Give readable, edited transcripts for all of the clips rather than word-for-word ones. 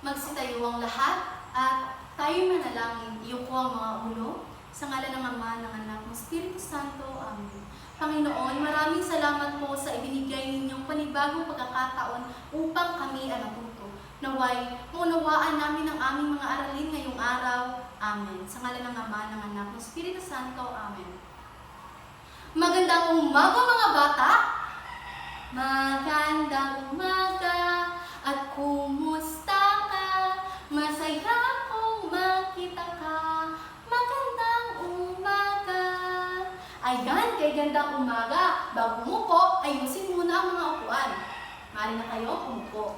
Magsitayo ang lahat at tayo manalangin. Iyuko ang mga ulo sa ngalan ng Ama, ng Anak, ng Espiritu Santo. Amen. Panginoon, maraming salamat po sa ibinigay ninyong panibagong pagkakataon upang kami ay matuto. Naway, maunawaan namin ang aming mga aralin ngayong araw. Amen. Sa ngalan ng Ama, ng Anak, ng Espiritu Santo. Amen. Magandang umaga mga bata! Magandang umaga at kumusta ka? Masaya kong makita ka. Magandang umaga. Ayan, kay gandang umaga. Bago umupo, ayusin muna ang mga upuan. Mari na kayo umupo.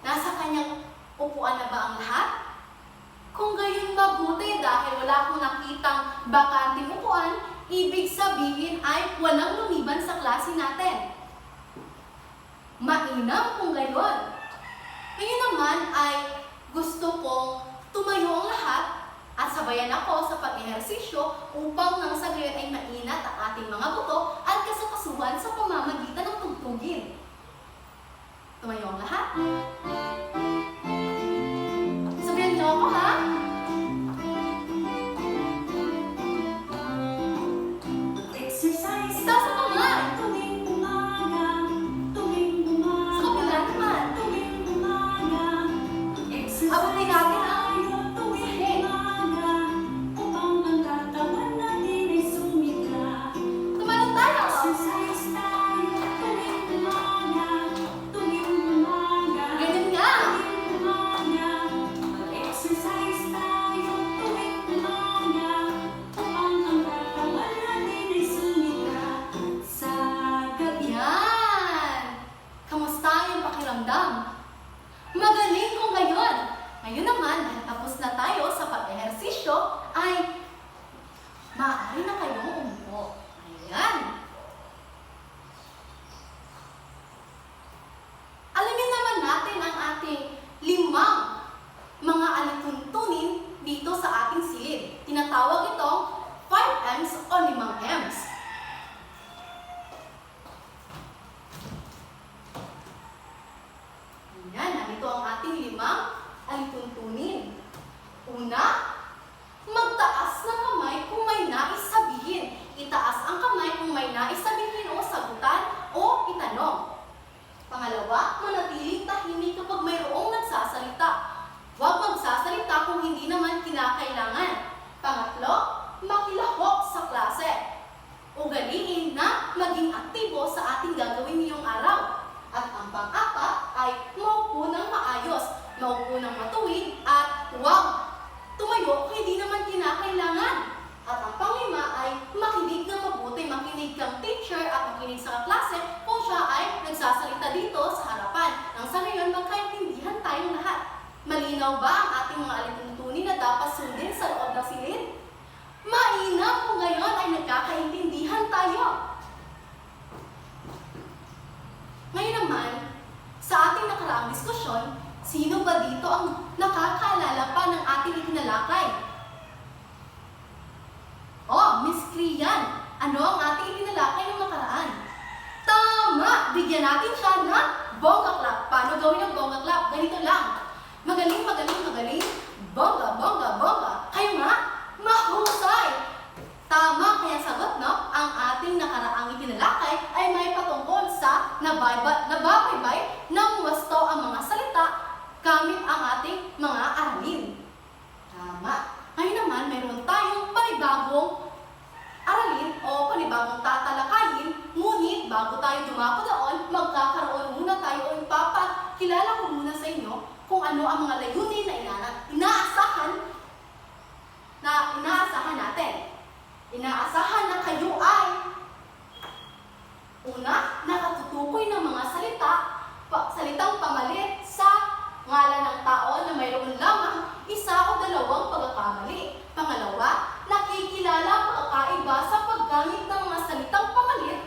Nasa kanyang upuan na ba ang lahat? Kung gayon mabuti dahil wala akong nakitang bakanting upuan, ibig sabihin ay walang lumiban sa klase natin. Mainam kung gayon. Ngayon naman ay gusto kong tumayo ang lahat at sabayan ako sa pag-ehersisyo upang nang sa gayon ay mainat ang ating mga buto at kasukasuhan sa pamamagitan ng tugtugin. Tumayo ang lahat. Sabayan niyo ako, ha? Exercise. Itaas ang kamay. Tuwing umaga, tuwing umaga, Sa kabila naman. tuwing umaga. Exercise Abutin natin ang tayo tuwing umaga, upang ang katawan natin ay sumigla. tumalon tayo. Exercise tayo tuwing umaga, tuwing umaga, Ganyan nga. tuwing umaga. Mag-exercise tayo tuwing umaga, upang ang katawan natin ay sumigla. Sa gabi. Yan! Kamusta yung pakiramdam? Magaling kung ngayon. Ngayon naman, dahil tapos na tayo sa pag-ehersisyo, ay maaari na kayong umupo. Ayan. Alamin naman natin ang ating 5 mga alituntunin dito sa ating silid. Tinatawag itong 5Ms o 5Ms. Ayan, narito ang ating 5 alituntunin. Una, magtaas ng kamay kung may nais sabihin. Itaas ang kamay kung may nais sabihin o sagutan o itanong. Pangalawa, manatiling tahimik kapag mayroong nagsasalita. Huwag magsasalita kung hindi naman kinakailangan. Pangatlo, makilahok sa klase. Ugaliin na maging aktibo sa ating gagawin ngayong araw. At ang pang-apat ay maupo ng maayos, maupo ng matuwid at huwag tumayo kung hindi naman kinakailangan. At ang pang-5 ay makinig ng mabuti, makinig kang teacher at makinig sa klase kung siya ay nagsasalita dito sa harapan. Nang sa ngayon, magkaintindihan tayong lahat. Malinaw ba ang ating mga alituntunin na dapat sundin sa loob ng silid? Mainam kung ngayon ay nagkakaintindihan tayo. Ngayon naman, sa ating nakaraang diskusyon, sino ba dito ang nakakaalala pa ng ating itinalakay? Oh, Miss Krian, ano ang ating itinalakay ng nakaraan? Tama! Bigyan natin siya ng bongga clap. Paano gawin ang bongga clap? Ganito lang. Magaling, magaling, magaling. Bongga, bongga, bongga. Kayo nga, mahusay! Tama, kaya sagot, no? Ang ating nakaraang itinalakay ay may patungkol sa nababaybay ng wasto ang mga salita gamit ang ating mga aralin. Tama. Ngayon naman, mayroon tayong panibagong aralin o panibagong tatalakayin. Ngunit, bago tayo dumako doon, magkakaroon muna tayo o ipapakilala ko muna sa inyo kung ano ang mga layunin na inaasahan natin. Inaasahan na kayo ay una, nakatutukoy ng mga salitang pamalit sa ngalan ng tao na mayroon lamang 1 o 2 pagkakamali. Pangalawa, nakikilala ang pagkakaiba sa paggamit ng mga salitang pamalit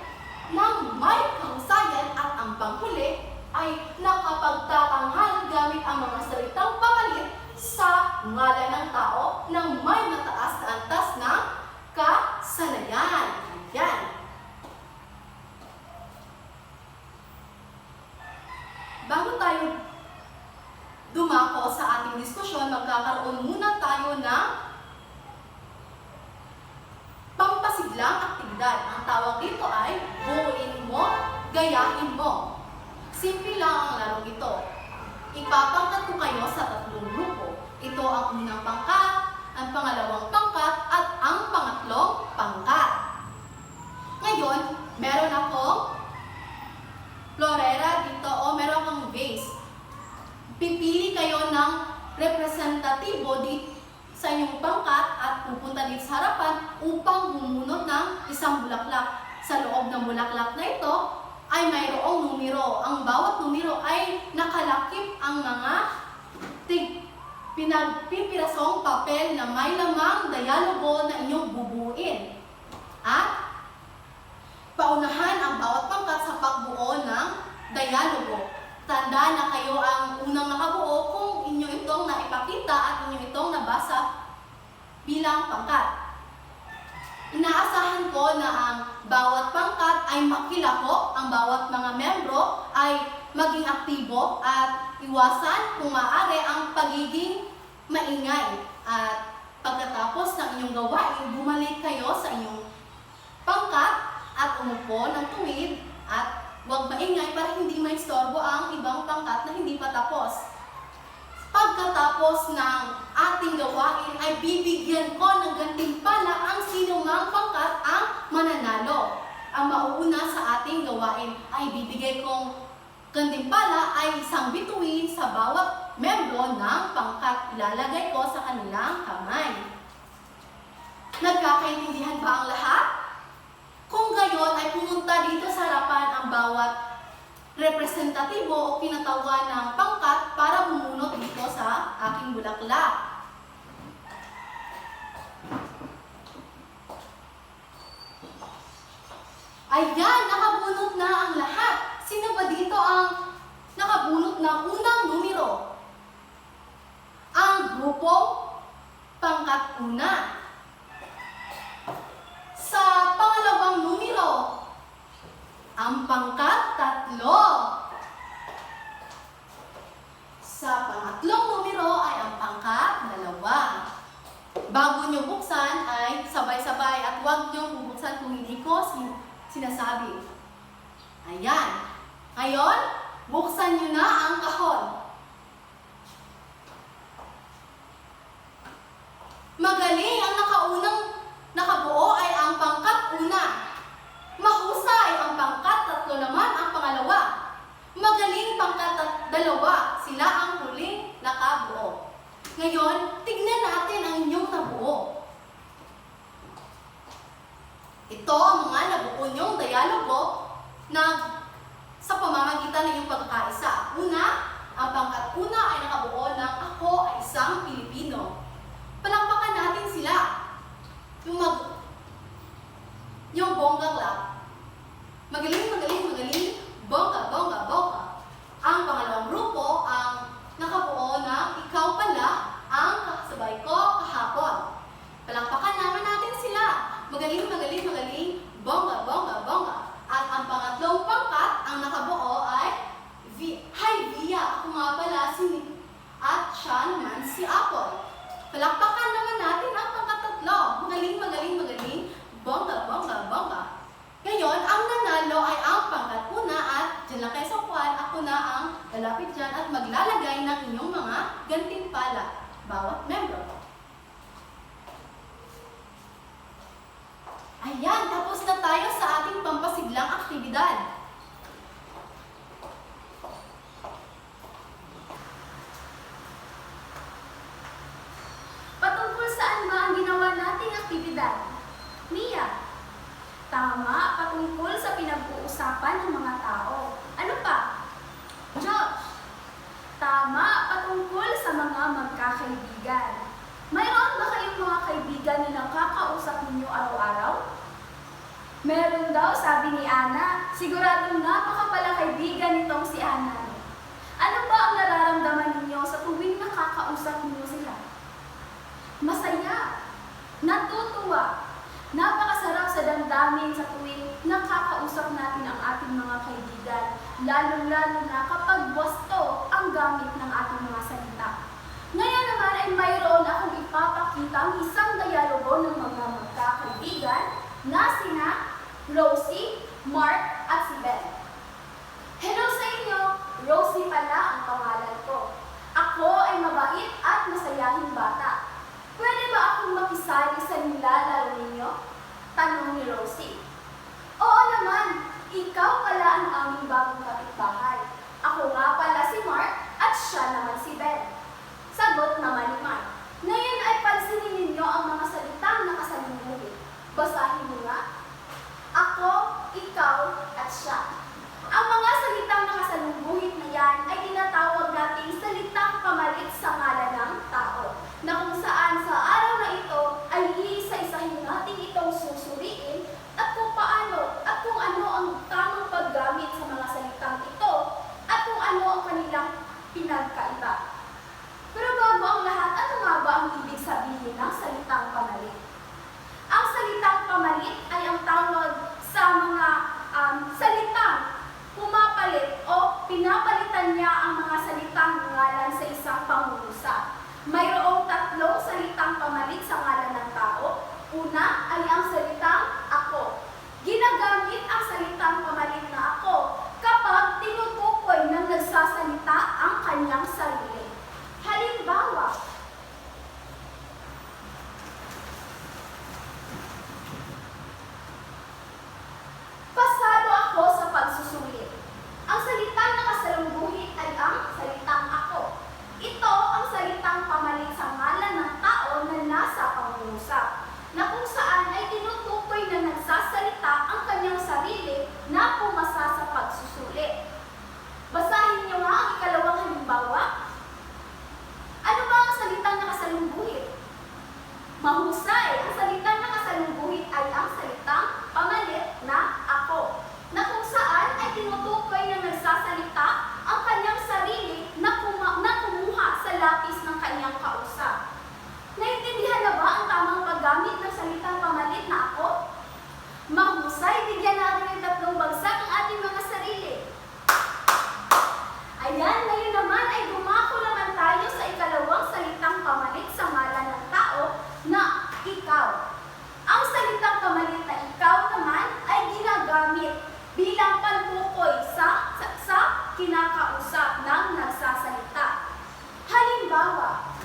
ng may kahusayan at ang panghuli ay nakapagtatanghal gamit ang mga salitang pamalit sa ngalan ng tao ng may mataas na antas ng kasanayan. Ayan. tayo dumako sa ating diskusyon, magkakaroon muna tayo ng pampasiglang aktibidad. Ang tawag dito ay buuin mo, gayahin mo. Simple lang ang larong ito. Ipapangkat ko kayo sa 3 grupo. Ito ang unang pangkat, ang pangalawang pangkat, at ang pangatlong pangkat. Ngayon, meron akong florera dito o meron akong vase. Pipili kayo ng representatibo dito sa inyong pangkat at pupunta dito sa harapan upang bumunot ng isang bulaklak. Sa loob ng bulaklak na ito ay mayroong numero. Ang bawat numero ay nakalakip ang mga pinagpipirasong papel na may lamang dialogo na inyong bubuin. At paunahan ang bawat pangkat sa pagbuo ng dialogo. Tandaan na kayo ang unang nakabuo kung inyo itong naipakita at inyo itong nabasa bilang pangkat. Inaasahan ko na ang bawat pangkat ay makilahok, ang bawat mga membro ay maging aktibo at iwasan kung maaari ang pagiging maingay. At pagkatapos ng inyong gawain, bumalik kayo sa inyong pangkat at umupo ng tuwid at huwag maingay para hindi maistorbo ang ibang pangkat na hindi pa tapos. Pagkatapos ng ating gawain ay bibigyan ko ng gantimpala ang sinumang pangkat ang mananalo. Ang mauuna sa ating gawain ay bibigay kong gantimpala ay isang bituin sa bawat membro ng pangkat. Ilalagay ko sa kanilang kamay. Nagkakaintindihan ba ang lahat? Kung gayon ay pumunta dito sa harapan ang bawat representatibo o kinatawan ng pangkat para bumunot dito sa aking bulaklak. Ayan, nakabunot na ang lahat. Sino ba dito ang nakabunot ng unang numero? Ang grupo pangkat una. Sa pangalawang numero, ang pangkat 3. Sa pangatlong numero ay ang pangkat 2. Bago nyo buksan ay sabay-sabay at huwag nyo bubuksan kung hindi ko sinasabi. Ayan. Ngayon, buksan nyo na ang kahon. Magaling ang nakabuo ay ang pangkat una. Mahusay ang pangkat 3 naman ang pangalawa. Magaling pangkat 2, sila ang huling nakabuo. Ngayon, tignan natin ang inyong nabuo. Ito ang mga nabuo nyong dialogo na sa pamamagitan ng iyong pagkakaisa. Una, ang pangkat una ay nakabuo ng ako ay isang Pilipino. Palakpakan natin sila. Yung bongga clap. Magaling, bongga. Ang pangalawang grupo ang nakabuo ng ikaw pala ang kasabay ko kahapon. Palakpakan naman natin sila. Magaling, bongga. At ang pangatlong pangkat ang nakabuo ay Hi Via, ako nga pala at siya naman si Apple. Palakpakan naman natin ang pangkat-3. Magaling, bongga. Ngayon, ang nanalo ay ang pangkat una at dyan lang kayo sa upuan, ako na ang lalapit dyan at maglalagay ng inyong mga gantimpala, bawat membro. Ayan, tapos na tayo sa ating pampasiglang aktibidad. Patungkol saan ba ang ginawa nating aktibidad? Mia. Tama, patungkol sa pinag-uusapan ng mga tao. Ano pa? Josh. Tama, patungkol sa mga magkakaibigan. Mayroon ba kayong mga kaibigan na nakakausap ninyo araw-araw? Meron daw, sabi ni Ana. Siguradong napakapalakaibigan nitong si Ana. Ano ba ang nararamdaman ninyo sa tuwing nakakausap ninyo sila? Masaya, natutuwa, napakasarap sa damdamin sa tuwing nakakausap natin ang ating mga kaibigan, lalo-lalo na kapag wasto gamit ng ating mga salita. Ngayon naman ay mayroon akong ipapakita ang isang dialogo ng mga magkakaibigan na sina Rosie, Mark at si Ben. Hello sa inyo! Rosie pala ang pangalan ko. Ako ay mabait at masayahing bata. Pwede ba akong makisali sa nilalaro ninyo? Tanong ni Rosie. Oo naman, ikaw pala ang aming bagong kapitbahay. Ako nga pala si Mark at siya naman si Ben. Sagot naman ni Mark. Ngayon ay pansinin ninyo ang mga salitang nakasalubungin. Basahin mo nga. Ako, ikaw, at siya. Ang mga salitang nakasalubungin na yan ay tinatawag nating salitang pamalit sa ngalan ng tao, na kung saan sa araw na ito ay iisa-isahin natin itong susuriin at kung paano at kung ano ang tamang paggamit sa mga salitang ito at kung ano ang kanilang pinagkaiba. Pero bago ang lahat, ano nga ba ang ibig sabihin ng salitang pamalit? Ang salitang pamalit ay ang tawag sa mga salitang pumapalit o pinapalitan niya ang mga salitang ngalan sa isang pangungusap. Mayroong tatlong salitang pamalit sa ngalan ng tao. Una ay ang salitang ako. Ginagamit ang salitang pamalit na ako kapag tinutukoy ng nagsasalita ang kanyang sarili. Halimbawa, pasado ako sa pagsusulit. Ang salitang nakasalubungin ay ang salitang ako. Ito ang salitang pamalit sa ngalan ng tao na nasa pangungusap, na kung saan ay tinutukoy na nagsasalita ang kanyang sarili na pumasa sa pagsusulit. Basahin niyo nga ang ikalawang halimbawa. Ano ba ang salitang nakasalubungin? Mahusay, ang salitang nakasalubungin ay ang salitang pamalit na ako, na kung saan ay tinutukoy na nagsasalita ang kanyang sarili na kumuha sa lapis ng kanyang kausap. Naintindihan na ba ang tamang paggamit ng salitang pamalit na ako? Mahusay, bigyan natin ng tatlong bagsak ang ating mga sarili. Ayan, ngayon naman ay dumako naman tayo sa ikalawang salitang pamalit sa ngalan ng tao na ikaw. Ang salitang pamalit na ikaw naman ay ginagamit bilang pantukoy sa kinakausap ng nagsasalita. Halimbawa,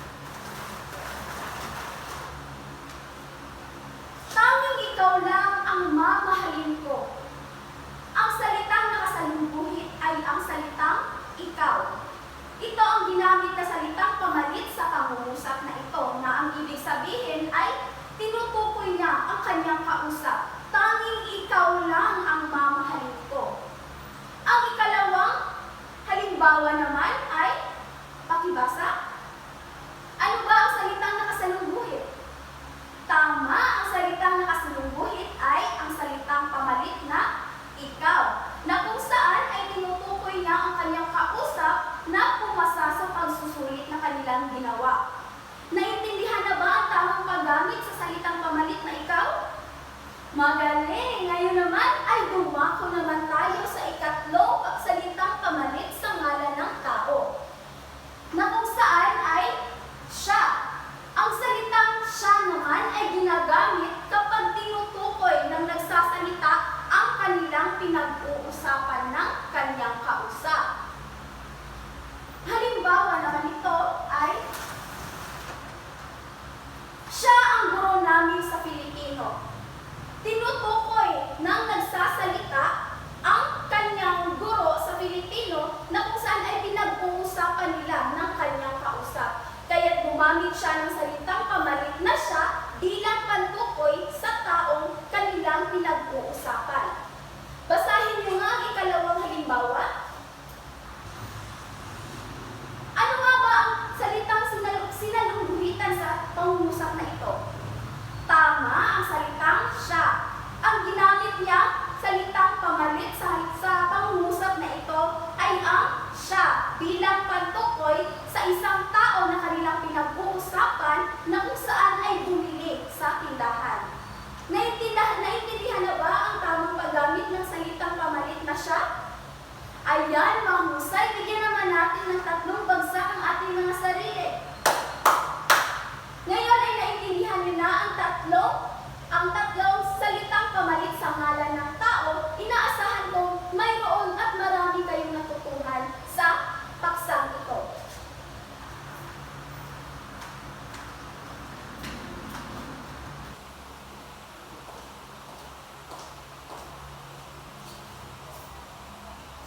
tanging ikaw lang ang mamahalin ko. Ang salitang nakasalubungin ay ang salitang ikaw. Ito ang ginamit na salitang pamalit sa pangungusap na ito, na ang ibig sabihin ay tinutukoy niya ang kanyang kausap. Tanging ikaw lang ang mamahalin ko. Ang ikalawang halimbawa naman ay pakibasa. Ano ba ang salitang nakasalubungin? Tama, ang salitang nakasalubungin ay ang salitang pamalit na ikaw, na kung saan ay tinutukoy niya ang kanyang kausap na pumasa sa pagsusulit na kanilang ginawa. Naintindihan na ba ang tamang paggamit sa salitang pamalit na ikaw? Magaling! Ngayon naman ay dumako naman tayo sa ikatlo salitang pamalit sa ngalan ng tao, na kung saan ay siya. Ang salitang siya naman ay ginagamit kapag tinutukoy ng nagsasalita ang kanilang pinag-uusapan ng kanyang kausap. Halimbawa naman ito ay siya ang guro namin sa Pilipino. Tinutukoy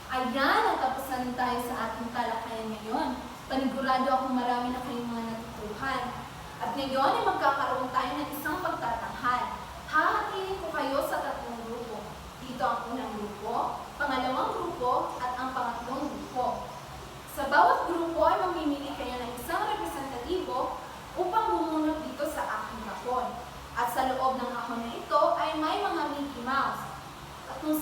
Ayan, natapos na rin tayo sa ating talakayan ngayon. Panigurado akong marami na kayong mga natutuhan. At ngayon ay magkakaroon tayo ng isang pagtatanghal. Hahatiin ko kayo sa 3 grupo. Dito ang unang grupo, pangalawang grupo, at ang pangatlong grupo. Sa bawat grupo ay mamimili kayo ng isang representatibo upang bumunot dito sa aking kahon. At sa loob ng kahon na ito ay may mga Mickey Mouse. At kung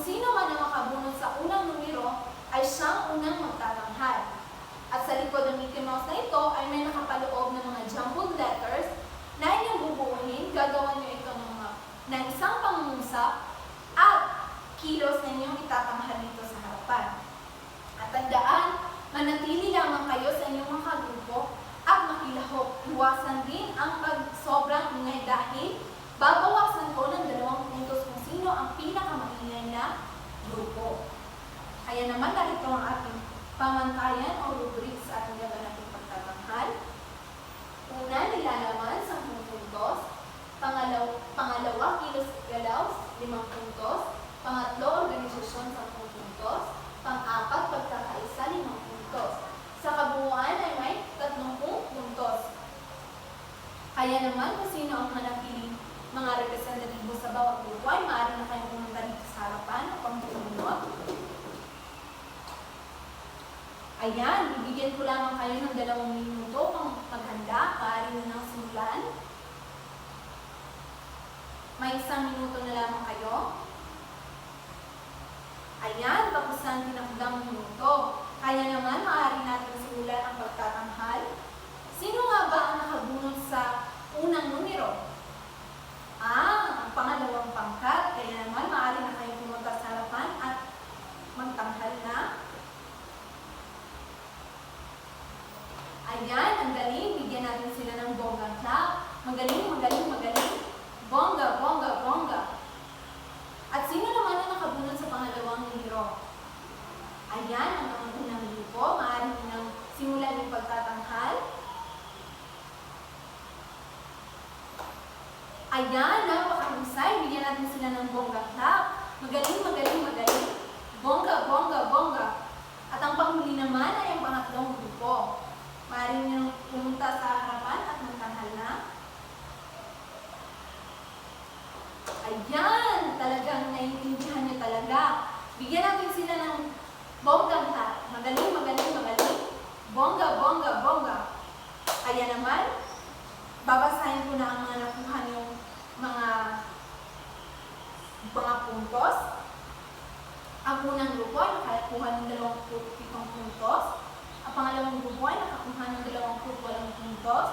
sino man ang makabunot sa unang numero ay siyang unang magtatanghal. At sa likod ng Mickey Mouse na ito ay may nakapaloob ng mga jumbled letters na inyong bubuuhin. Gagawan nyo ito ng isang pangungusap at kilos na inyong itatanghal dito sa harapan. At tandaan, manatili lamang kayo sa inyong mga grupo at makilahok. Iwasan din ang pag-sobrang ingay dahil babawasan ko ng 2 puntos kung sino ang pinakamaingay na grupo. Kaya naman narito ang ating pamantayan o rubric sa ating gaganaping pagtatanghal. Una, nilalaman 10 puntos. Pangalawa, kilos galaw 5 puntos. Pangatlo, organisasyon 10 puntos. Pang-4, pagkakaisa 5 puntos. Sa kabuuan ay may 30 puntos. Kaya naman kung sino ang manapiling mga representatibo sa bawat grupo ay maaari na kayong pumunta dito sa harapan upang bumunot. Ayan, bibigyan ko lamang kayo ng 2 minuto kung maghanda. Maaari na nang simulan. May 1 minuto na lamang kayo. Ayan, tapos na ang tinakdang minuto. Kaya naman, maaari natin simulan ang pagtatanghal. Sino nga ba ang nakabunot sa unang numero? Ang pangalawang pangkat. Kaya naman, maaari na kayong pumunta sa harapan at magtanghal na. Ayan, ang galing. Bigyan natin sila ng bonggang clap. Magaling, magaling, magaling. Bongga, bongga, bongga. At sino naman ang nakabunot sa pangalawang numero? Ayan, ang unang grupo. Maaari nang simulan yung pagtatanghal. Ayan, napakahusay. Bigyan natin sila ng bonggang clap. Magaling, magaling, magaling. Bongga, bongga, bongga. At ang panghuli naman ay ang pangatlong grupo. Maaari nyo pumunta sa harapan at magtanghal na. Ayan! Talagang naiintindihan nyo talaga. Bigyan natin sila ng bonggang clap. Magaling, magaling, magaling. Bongga, bongga, bongga. Kaya naman, babasahin ko na ang mga nakuha yung mga puntos. Ang unang grupo ay nakakuha ng 27 puntos. Ang pangalawang grupo ay nakakuha ng 28 puntos.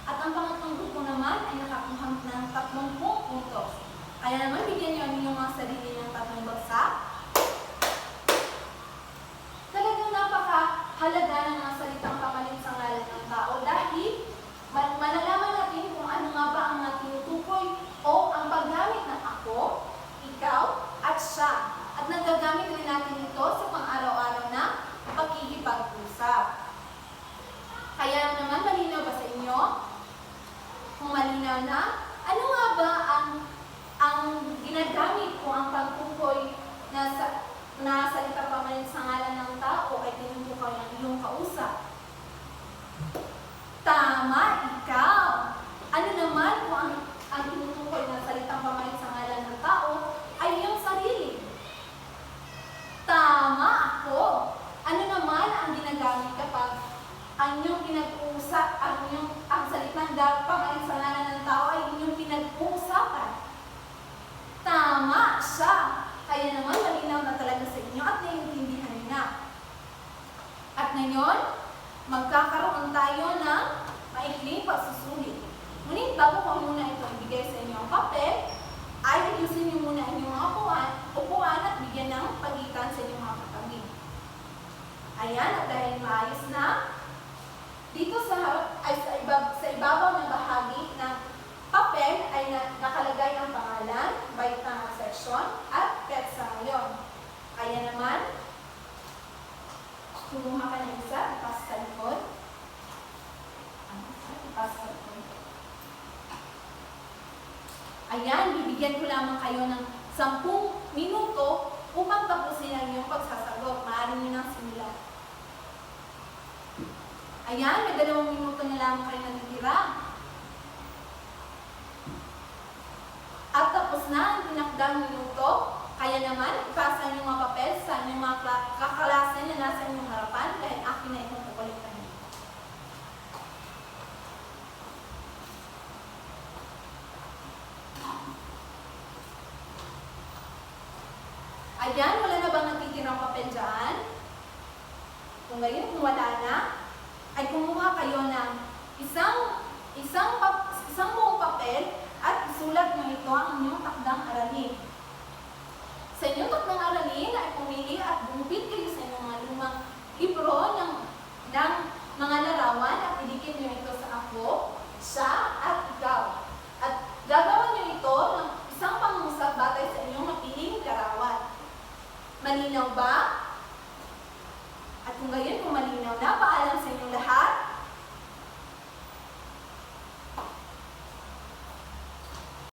At ang pangatlong grupo naman ay nakakuha ng 30 puntos. Kaya naman, bigyan niyo ang inyong mga sarili ng 3 bagsak. Talagang napakahalaga ng mga salitang pamalit sa ngalan ng tao dahil malalaman natin kung ano nga ba ang tinutukoy o ang paggamit ng ako, ikaw, at siya. At nagagamit rin natin ito sa pang-araw-araw na pakikipag-usap. Kaya naman, malinaw ba sa inyo? Kung malinaw na, ano nga ba ang ginagamit kung ang pagtukoy na salita pamalit sa ngalan ng tao ay tinutukoy ng iyong kausap? Tama, ikaw. Ano naman kung ang tinutukoy na salitang pamalit sa ngalan ng tao ay iyong sarili? Tama, ako. Ano naman ang ginagamit kapag ang inyong pinag-uusap, ang salitang pamalit sa ngalan ng tao ay inyong pinag-uusapan? Tama siya. Kaya naman, malinaw na talaga sa inyo at naiintindihan niyo na. At ngayon, magkakaroon tayo ng maikling pagsusulit. Ngunit bago ko muna ito ibigay sa inyo ang papel, ay ayusin niyo muna inyong mga upuan at bigyan ng pagitan sa inyong mga katabi. Ayan, at dahil maayos na, dito sa ibabaw ng bahagi ng papel ay nakalagay ang pangalan, bait ng section, at petsa ngayon. Kaya naman, kumuha ka ng isa, ipasa sa likod. Ipasa sa likod. Ayan, bibigyan ko lamang kayo ng 10 minuto upang tapusin ang Ayan, may 2 minuto na lamang kayo natitira. At tapos na ang tinakdang minuto, kaya naman ipasa niyo mga papel sa inyong mga kaklase na nasa inyong harapan dahil akin na itong kukulitan niyo. Ayan, wala na bang natitirang papel dyan? Kung ngayon, kung wala na, ay kumuha kayo ng isang buong papel at isulat nyo ito ang inyong takdang aralin. Sa inyong takdang aralin ay pumili at bumupit kayo sa inyong mga lumang libro ng mga larawan at idikit nyo ito sa ako, siya, at ikaw. At gagawin nyo ito ng isang pangungusap batay sa inyong napiling larawan. Malinaw ba? At kung gayon, kung malinaw na, paalam sa inyong lahat.